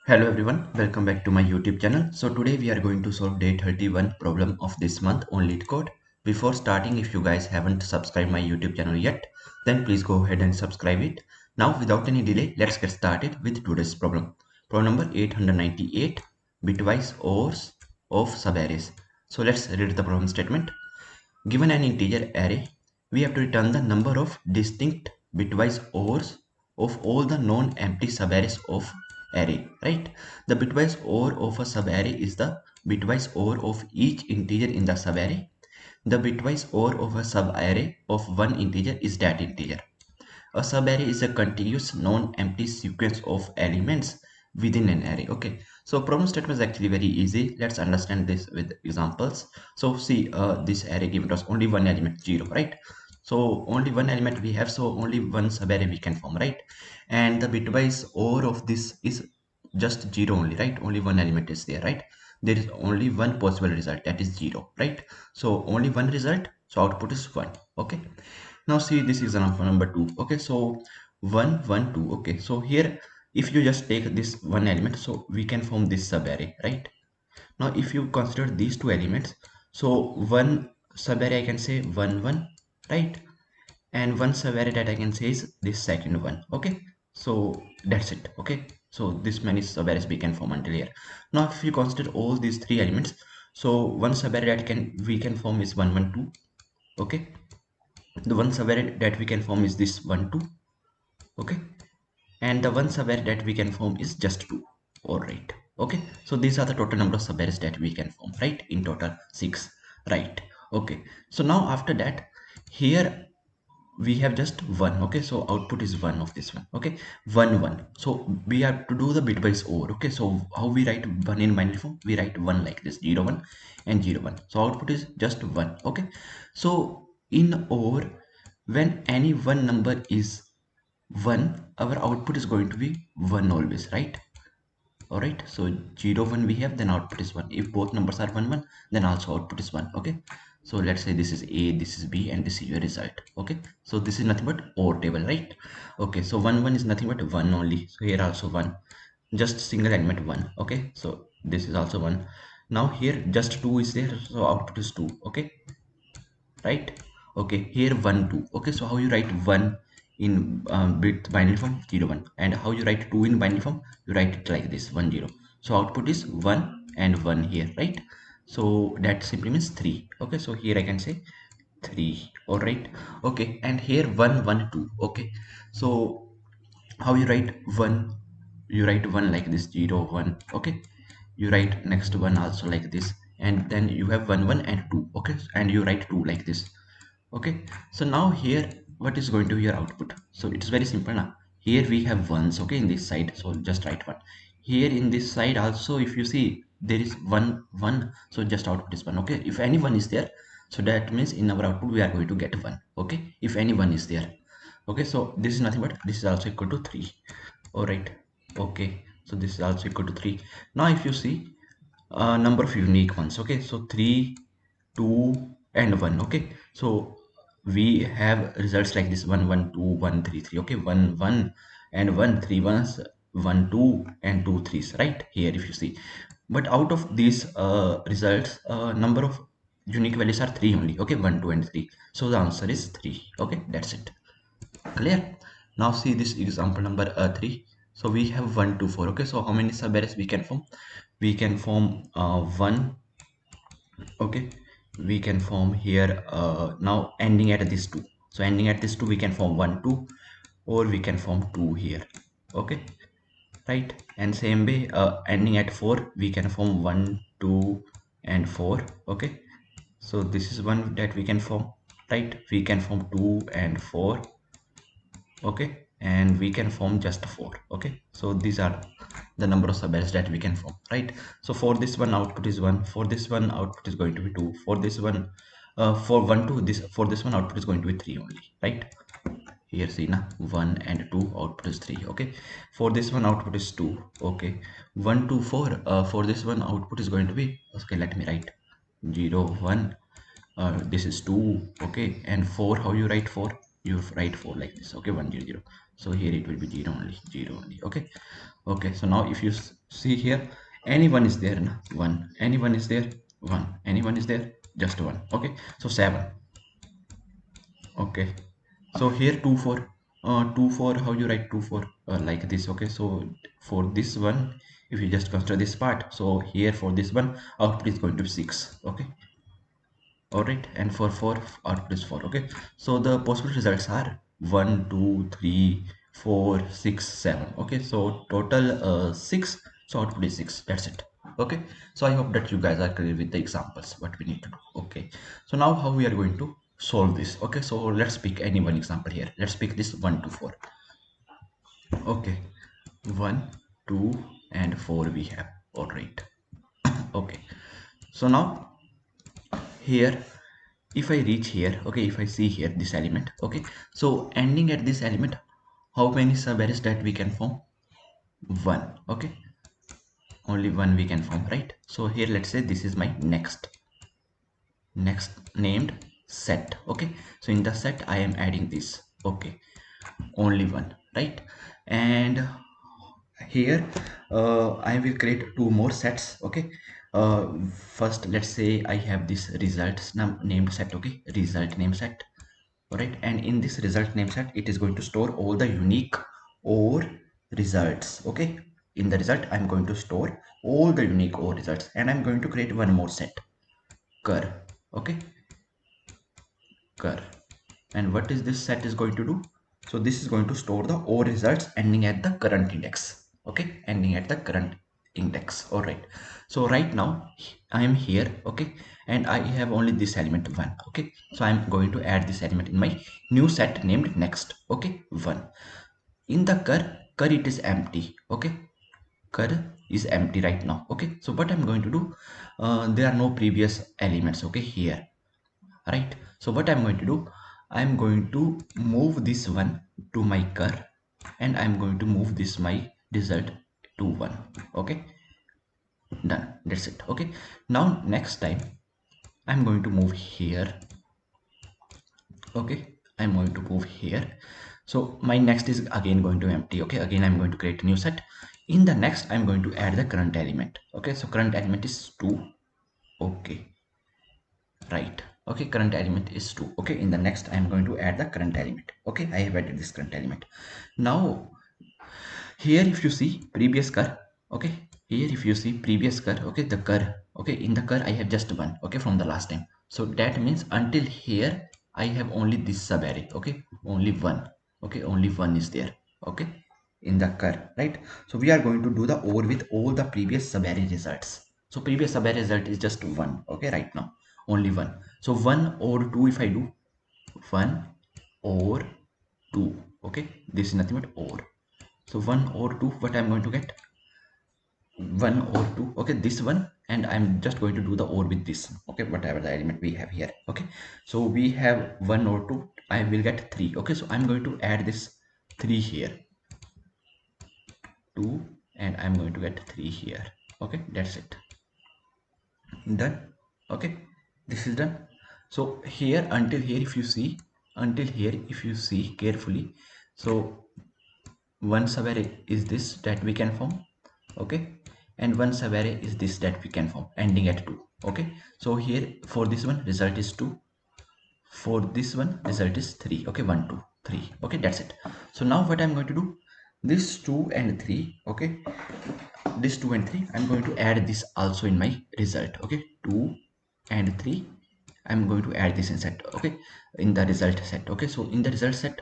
Hello everyone, welcome back to my YouTube channel. So today we are going to solve day 31 problem of this month on LeetCode. Before starting, if you guys haven't subscribed my YouTube channel yet, then please go ahead and subscribe it. Now without any delay, let's get started with today's problem. Problem number 898, Bitwise ORs of Subarrays. So let's read the problem statement. Given an integer array, we have to return the number of distinct bitwise ORs of all the non-empty subarrays of array, right? The bitwise OR of a subarray is the bitwise OR of each integer in the subarray. The bitwise OR of a subarray of one integer is that integer. A subarray is a continuous non-empty sequence of elements within an array. Okay, so problem statement is actually very easy. Let's understand this with examples. So see, this array given us only one element, 0, right? So only one element we have, so only one subarray we can form, right? And the bitwise OR of this is just 0 only, right? Only one element is there, right? There is only one possible result, that is 0, right? So only one result, so output is 1. Okay, now see, this is example number 2. Okay, so 1 1 2. Okay, so here if you just take this one element, so we can form this subarray, right? Now if you consider these two elements, so one subarray I can say 1 1, right? And one subarray that I can say is this second one. Okay, so that's it. Okay, so this many subarrays we can form until here. Now if you consider all these three elements, so one subarray that we can form is 1 1 2. Okay, the one subarray that we can form is this 1 2. Okay, and the one subarray that we can form is just 2. All right. Okay, so these are the total number of subarrays that we can form, right? In total 6, right? Okay, so now after that, here we have just 1. Okay, so output is 1 of this one. Okay, 1 1. So we have to do the bitwise OR. Okay, so how we write 1 in binary form? We write 1 like this, 0 1 and 0 1. So output is just 1. Okay, so in OR, when any one number is 1, our output is going to be 1 always, right? All right, so 0 1 we have, then output is 1. If both numbers are 1 1, then also output is 1. Okay, so let's say this is A, this is B, and this is your result. Okay, so this is nothing but OR table, right? Okay, so 1 1 is nothing but 1 only, so here also 1, just single element 1. Okay, so this is also 1. Now here just 2 is there, so output is 2. Okay, right? Okay, here 1 2. Okay, so how you write 1 in bit binary form? 0 1. And how you write 2 in binary form? You write it like this, 1 0. So output is 1 and 1 here, right? So that simply means 3. Okay, so here I can say 3. All right. Okay, and here 1 1 2. Okay, so how you write 1? You write 1 like this, 0 1. Okay, you write next one also like this, and then you have 1 1 and 2. Okay, and you write 2 like this. Okay, so now here what is going to be your output? So it's very simple now. Here we have ones, okay, in this side, so just write 1. Here in this side also, if you see, there is 1 1, so just output is 1. Okay, if any one is there, so that means in our output we are going to get 1. Okay, if any one is there. Okay, so this is nothing but this is also equal to 3. All right. Okay, so this is also equal to 3. Now if you see number of unique ones, okay, so 3 2 and 1. Okay, so we have results like this, 1 1 2 1 3 3. Okay, 1 1 and 1 3 ones, 1 2 and 2 threes, right? Here if you see, but out of these results, number of unique values are 3 only. Okay, 1 2 and 3, so the answer is 3. Okay, that's it. Clear? Now see this example number 3. So we have 1 2 4. Okay, so how many subarrays we can form? We can form 1. Okay, we can form here now ending at this 2. So ending at this 2 we can form 1 2, or we can form 2 here. Okay, right? And same way ending at 4 we can form 1 2 and 4. Okay, so this is one that we can form, right? We can form 2 and 4. Okay, and we can form just 4. Okay, so these are the number of subarrays that we can form, right? So for this one output is 1, for this one output is going to be 2, for this one for 1 2, this for this one output is going to be 3 only, right? Here see na, 1 and 2 output is 3. Okay, for this one output is 2. Okay, 1 2 4, for this one output is going to be, okay, let me write 0 1, this is 2. Okay, and 4, how you write 4? you write 4 like this. Okay, 1 0 0. So here it will be 0 only. Okay. Okay, so now if you see here, anyone is there now, 1, anyone is there, 1, anyone is there, just 1. Okay, so 7. Okay, so here 2 4, 2 4, how you write 2 4, like this. Okay, so for this one, if you just consider this part, so here for this one output is going to be 6. Okay, all right, and for 4 output is 4. Okay, so the possible results are 1 2 3 4 6 7. Okay, so total 6, so output is 6. That's it. Okay, so I hope that you guys are clear with the examples what we need to do. Okay, so now how we are going to solve this. Okay, so let's pick any one example here. Let's pick this 1 to 4. Okay, 1 2 and 4 we have. All right. Okay, so now here, if I reach here, okay, if I see here this element, okay, so ending at this element, how many subarrays that we can form? 1. Okay, only 1 we can form, right? So here let's say this is my next named set. Okay, so in the set I am adding this. Okay, only 1, right? And here I will create 2 more sets. Okay, first let's say I have this results named set. Okay, result name set. All right, and in this result name set it is going to store all the unique or results. Okay, in the result I'm going to store all the unique or results, and I'm going to create one more set, cur. Okay, cur. And what is this set is going to do? So this is going to store the or results ending at the current index. Okay, ending at the current index. All right, so right now I am here. Okay, and I have only this element 1. Okay, so I'm going to add this element in my new set named next. Okay, 1. In the cur it is empty. Okay, cur is empty right now. Okay, so what I'm going to do, there are no previous elements. Okay, here, right? So what I'm going to do, I'm going to move this one to my cur, and I'm going to move this my result to 1. Okay, done. That's it. Okay, now next time I'm going to move here. Okay, I'm going to move here. So my next is again going to empty. Okay, again I'm going to create a new set. In the next I'm going to add the current element. Okay, so current element is 2. Okay, right. Okay, current element is 2. Okay, in the next I'm going to add the current element. Okay, I have added this current element. Now here if you see previous cur, okay, here if you see previous cur, okay, the cur, okay, in the cur I have just 1. Okay, from the last time. So that means until here I have only this subarray. Okay, only 1. Okay, only 1 is there. Okay, in the cur, right? So we are going to do the or with all the previous subarray results. So previous subarray result is just 1. Okay, right now only 1. So 1 or 2, if I do 1 or 2, okay, this is nothing but or. So 1 or 2, what I'm going to get? 1 or 2. Okay, this one, and I'm just going to do the or with this. Okay, whatever the element we have here. Okay, so we have 1 or 2, I will get 3. Okay, so I'm going to add this 3 here, 2, and I'm going to get 3 here. Okay, that's it. Done. Okay, this is done. So here, until here if you see, until here if you see carefully, so one subarray is this that we can form. Okay, and one subarray is this that we can form ending at 2. Okay, so here for this one result is 2, for this one result is 3. Okay, 1 2 3. Okay, that's it. So now what I'm going to do, this 2 and 3. Okay, this 2 and 3 I'm going to add this also in my result. Okay, 2 and 3 I'm going to add this in set. Okay, in the result set. Okay, so in the result set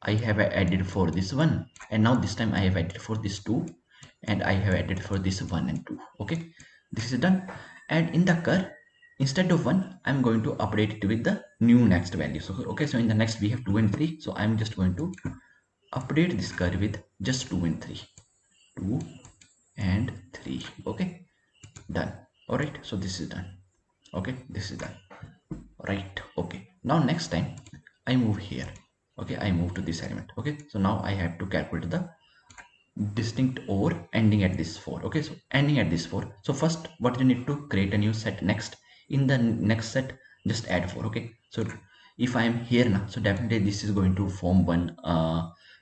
I have added for this one, and now this time I have added for this 2, and I have added for this 1 and 2. Okay, this is done. And in the cur, instead of 1 I'm going to update it with the new next value. So okay, so in the next we have 2 and 3, so I'm just going to update this cur with just 2 and 3, 2 and 3. Okay, done. All right, so this is done. Okay, this is done. Right. Okay, now next time I move here. Okay, I move to this element. Okay, so now I have to calculate the distinct or ending at this 4. Okay, so ending at this 4. So first what you need to create a new set. Next, in the next set just add 4. Okay, so if I am here now, so definitely this is going to form one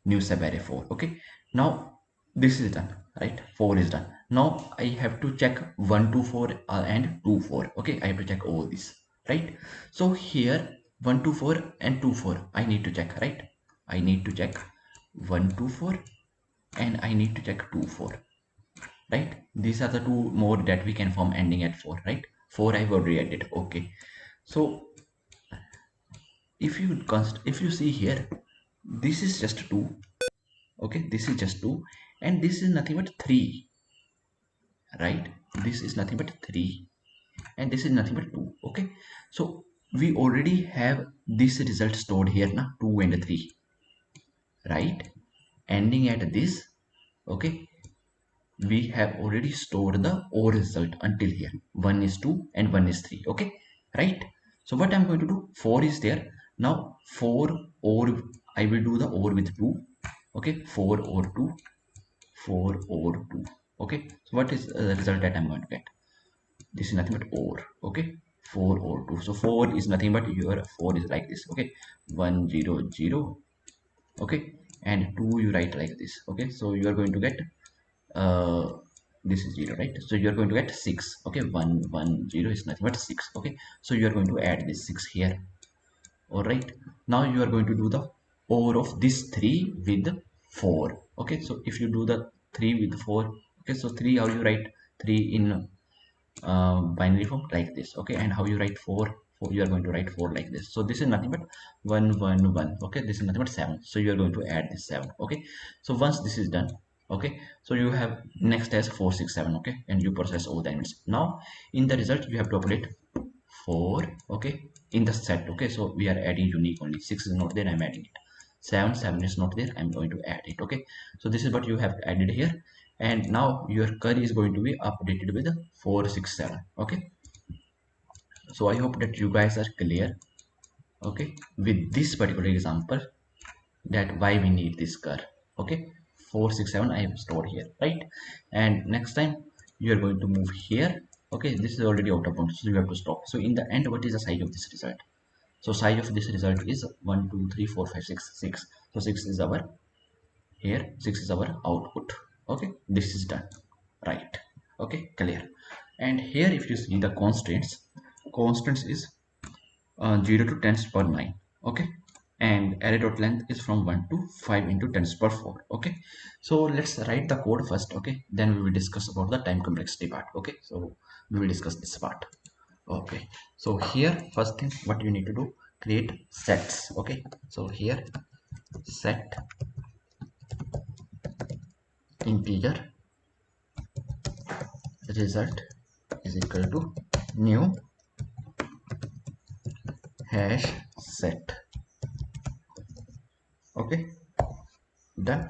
new subarray 4. Okay, now this is done, right? 4 is done. Now I have to check 1 2 4 and 2 4. Okay, I have to check all this, right? So here 1 2 4 and 2 4 I need to check, right? I need to check 1 2 4 and I need to check 2 4, right? These are the two more that we can form ending at 4, right? 4 I've already added. Okay, so if you see here, this is just 2. Okay, this is just 2 and this is nothing but 3, right? This is nothing but 3 and this is nothing but 2. Okay, so we already have this result stored here now, 2 and 3, right? Ending at this. Okay, we have already stored the OR result until here. 1 is 2 and 1 is 3. Okay, right? So what I'm going to do, 4 is there. Now 4 OR, I will do the OR with 2. Okay, 4 OR 2, 4 OR 2. Okay, so what is the result that I'm going to get? This is nothing but OR. Okay, 4 OR 2. So 4 is nothing but your 4 is like this. Okay, 1 0 0. Okay, and 2 you write like this. Okay, so you are going to get uh this is 0, right? So you're going to get 6. Okay, 1 1 0 is nothing but 6. Okay, so you are going to add this 6 here. All right, now you are going to do the OR of this 3 with 4. Okay, so if you do the 3 with 4, okay, so 3, how you write 3 in binary form? Like this. Okay, and how you write 4? 4, you are going to write 4 like this. So this is nothing but 1 1 1. Okay, this is nothing but 7. So you are going to add this 7. Okay, so once this is done, okay, so you have next as 4 6 7. Okay, and you process all the elements. Now in the result you have to update 4. Okay, in the set. Okay, so we are adding unique only. 6 is not there, I'm adding it. 7 is not there, I'm going to add it. Okay, so this is what you have added here, and now your curry is going to be updated with 467. Okay, so I hope that you guys are clear, okay, with this particular example, that why we need this curve. Okay, 467 I have stored here, right? And next time you are going to move here. Okay, this is already out of bounds, so you have to stop. So in the end, what is the size of this result? So size of this result is 1 2 3 4 5 6 6. So 6 is our here, 6 is our output. Okay, this is done, right? Okay, clear. And here if you see the constants is 0 to 10 per 9. Okay, and array dot length is from 1 to 5 into 10 per 4. Okay, so let's write the code first. Okay, then we will discuss about the time complexity part. Okay, so we will discuss this part. Okay, so here first thing what you need to do, create sets. Okay, so here set integer result is equal to new hash set. Okay, done.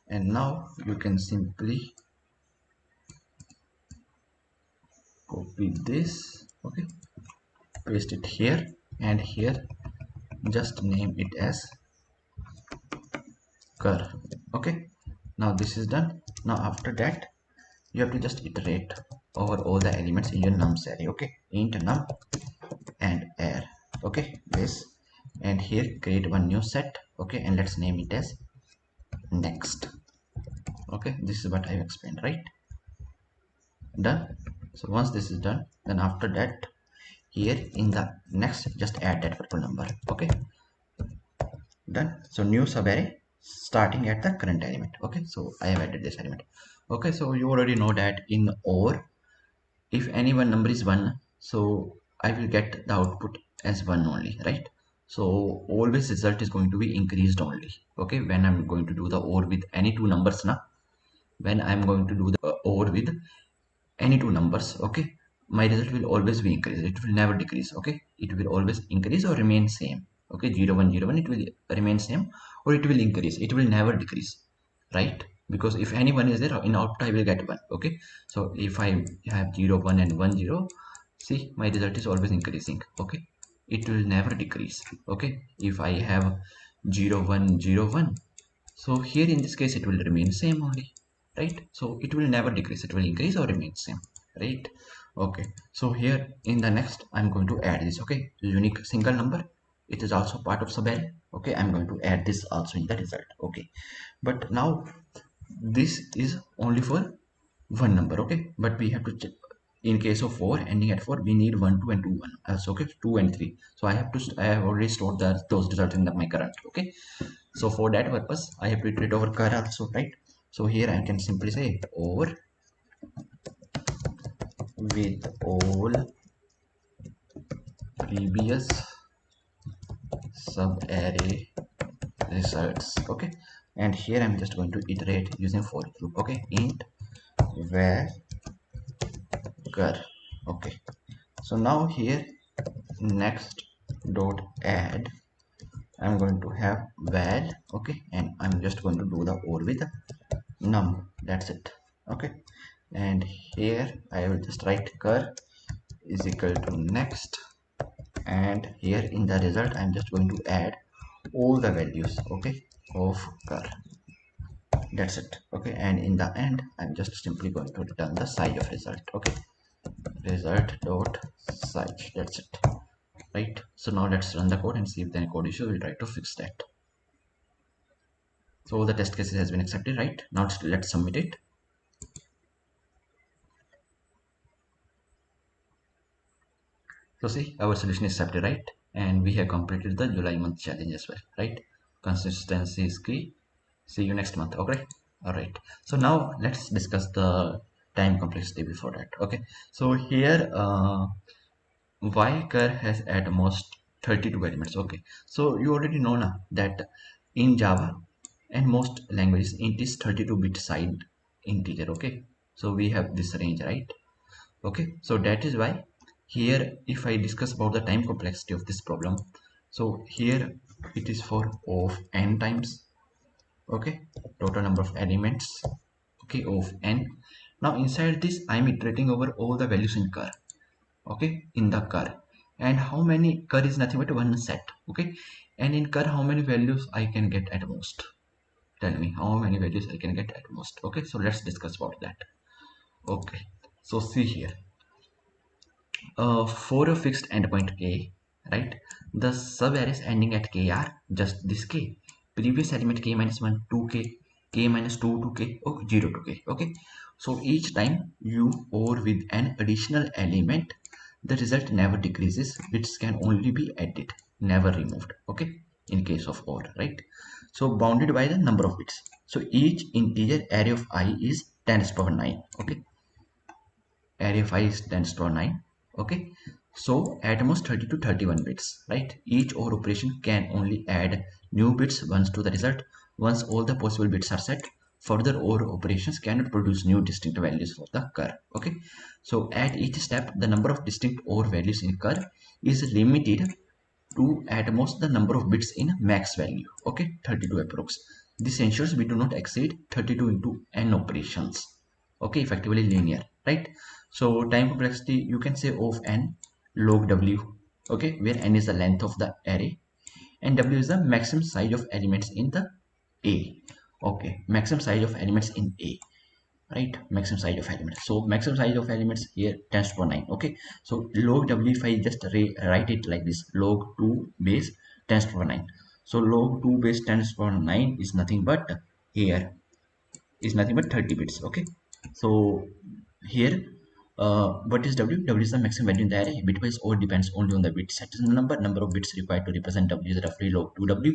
And now you can simply copy this. Okay, paste it here, and here just name it as cur. Okay, now this is done. Now after that you have to just iterate over all the elements in your nums array. Okay, int num and air. Okay, this, and here create one new set. Okay, and let's name it as next. Okay, this is what I explained, right? Done. So once this is done, then after that here in the next just add that particular number. Okay, done. So new subarray starting at the current element. Okay, so I have added this element. Okay, so you already know that in OR, if any one number is 1, so I will get the output as 1 only, right? So always result is going to be increased only. Okay, when I'm going to do the OR with any two numbers now, when I'm going to do the OR with any two numbers, okay, my result will always be increased, it will never decrease. Okay, it will always increase or remain same. Okay, 0 1 0 1, it will remain same or it will increase, it will never decrease, right? Because if anyone is there in output I will get 1. Okay, so if I have 0 1 and 1 0, see my result is always increasing. Okay, it will never decrease. Okay, if I have 0 1 0 1, so here in this case it will remain same only, right? So it will never decrease, it will increase or remain same, right? Okay, so here in the next I'm going to add this. Okay, unique single number it is also part of subarray. Okay, I'm going to add this also in the result. Okay, but now this is only for one number. Okay, but we have to check. In case of 4 ending at 4, we need 1 2 and 2 1 also. Okay, 2 and 3. So I have already stored those results in my current. Okay, so for that purpose I have to iterate over cur also, right? So here I can simply say over with all previous subarray results. Okay, and here I'm just going to iterate using for each loop. Okay, int where cur. Okay, so now here next dot add, I'm going to have val. Okay, and I'm just going to do the or with num. That's it. Okay, and here I will just write cur is equal to next, and here in the result I'm just going to add all the values, okay, of cur. That's it. Okay, and in the end I'm just simply going to return the size of result. Okay, result dot size. That's it, right? So now let's run the code and see if the code issue. We'll try to fix that. So the test cases has been accepted, right? Now let's submit it. So see, our solution is accepted, right? And we have completed the July month challenge as well, right? Consistency is key. See you next month. Okay, all right. So now let's discuss the time complexity before that. Okay, so here why cur has at most 32 elements. Okay, so you already know now that in Java and most languages it is 32-bit side integer. Okay, so we have this range, right? Okay, so that is why here if I discuss about the time complexity of this problem, so here it is for of n times. Okay, total number of elements, okay, of n. Now inside this I'm iterating over all the values in cur. Okay, in the cur, and how many cur is nothing but one set. Okay, and in cur how many values I can get at most? Tell me how many values I can get at most. Okay, so let's discuss about that. Okay, so see here, for a fixed endpoint k, right, the subarrays ending at k are just this k, previous element k minus 1 2k, k minus 2 2k, or 0 to k. Okay, so each time you or with an additional element, the result never decreases, bits can only be added, never removed. Okay, in case of or, right? So bounded by the number of bits, so each integer array of I is 10 to the power 9. Okay, array of I is 10 to the power 9. Okay, so at most 30 to 31 bits, right? Each OR operation can only add new bits once to the result. Once all the possible bits are set, further OR operations cannot produce new distinct values for the cur. Okay, so at each step the number of distinct OR values in cur is limited to at most the number of bits in max value. Okay, 32 approx. This ensures we do not exceed 32 into n operations. Okay, effectively linear, right? So time complexity you can say of n log w. Okay, where n is the length of the array and w is the maximum size of elements in the a. Okay, maximum size of elements in a, right? Maximum size of elements, so maximum size of elements here 10 to the power 9. Okay, so log w, if I just write it like this, log 2 base 10 to the power 9. So log 2 base 10 to the power 9 is nothing but here is nothing but 30 bits. Okay, so here what is w? W is the maximum value in the array. Bitwise or depends only on the bit set number of bits required to represent w is roughly log 2w.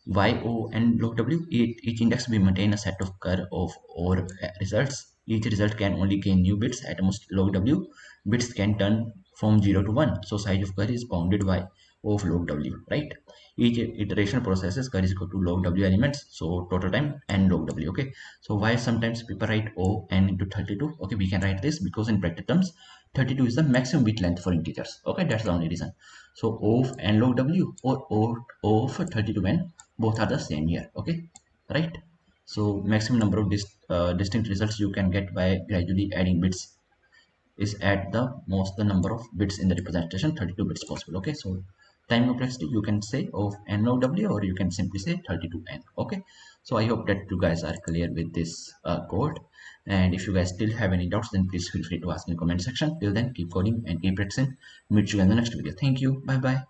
Y, O, and log W. Each index will maintain a set of cur of or results. Each result can only gain new bits. At most log W, bits can turn from 0 to 1. So size of cur is bounded by O of log W, right? Each iteration processes cur is equal to log W elements. So total time n log W. Okay. So why sometimes people write O n into 32? Okay, we can write this because in practical terms, 32 is the maximum bit length for integers. Okay, that's the only reason. So O of n log W or O of 32n, both are the same here. Okay, right? So maximum number of distinct results you can get by gradually adding bits is at the most the number of bits in the representation, 32 bits possible. Okay, so time complexity you can say of n log w, or you can simply say 32n. Okay, so I hope that you guys are clear with this code, and if you guys still have any doubts, then please feel free to ask in the comment section. Till then, keep coding and keep practicing. Meet you in the next video. Thank you. Bye bye.